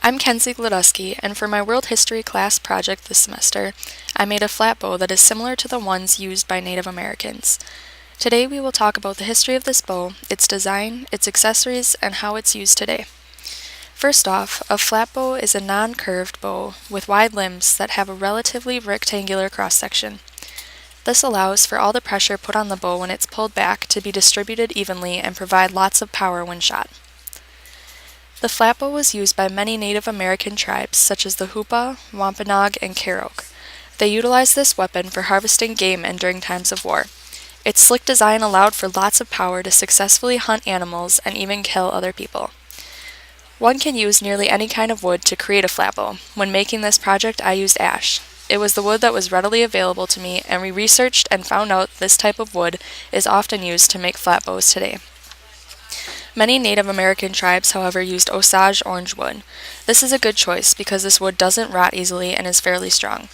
I'm Kenzie Glodowski, and for my World History class project this semester, I made a flat bow that is similar to the ones used by Native Americans. Today we will talk about the history of this bow, its design, its accessories, and how it's used today. First off, a flat bow is a non-curved bow with wide limbs that have a relatively rectangular cross-section. This allows for all the pressure put on the bow when it's pulled back to be distributed evenly and provide lots of power when shot. The flat bow was used by many Native American tribes such as the Hoopa, Wampanoag, and Karok. They utilized this weapon for harvesting game and during times of war. Its slick design allowed for lots of power to successfully hunt animals and even kill other people. One can use nearly any kind of wood to create a flat bow. When making this project, I used ash. It was the wood that was readily available to me, and we researched and found out this type of wood is often used to make flat bows today. Many Native American tribes, however, used Osage orange wood. This is a good choice because this wood doesn't rot easily and is fairly strong.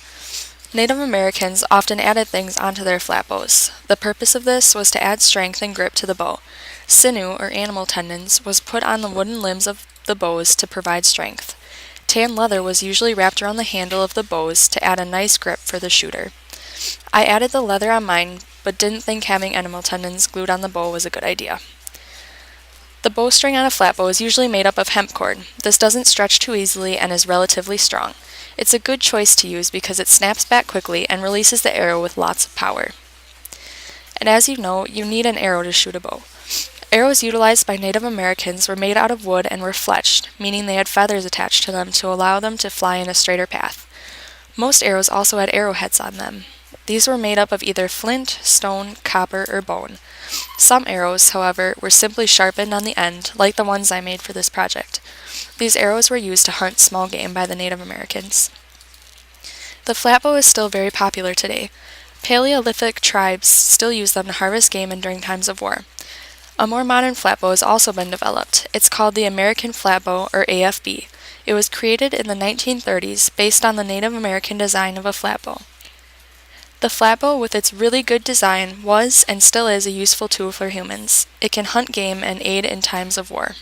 Native Americans often added things onto their flat bows. The purpose of this was to add strength and grip to the bow. Sinew, or animal tendons, was put on the wooden limbs of the bows to provide strength. Tan leather was usually wrapped around the handle of the bows to add a nice grip for the shooter. I added the leather on mine, but didn't think having animal tendons glued on the bow was a good idea. The bowstring on a flat bow is usually made up of hemp cord. This doesn't stretch too easily and is relatively strong. It's a good choice to use because it snaps back quickly and releases the arrow with lots of power. And as you know, you need an arrow to shoot a bow. Arrows utilized by Native Americans were made out of wood and were fletched, meaning they had feathers attached to them to allow them to fly in a straighter path. Most arrows also had arrowheads on them. These were made up of either flint, stone, copper, or bone. Some arrows, however, were simply sharpened on the end, like the ones I made for this project. These arrows were used to hunt small game by the Native Americans. The flat bow is still very popular today. Paleolithic tribes still use them to harvest game and during times of war. A more modern flat bow has also been developed. It's called the American Flat Bow, or AFB. It was created in the 1930s based on the Native American design of a flat bow. The flat bow, with its really good design, was and still is a useful tool for humans. It can hunt game and aid in times of war.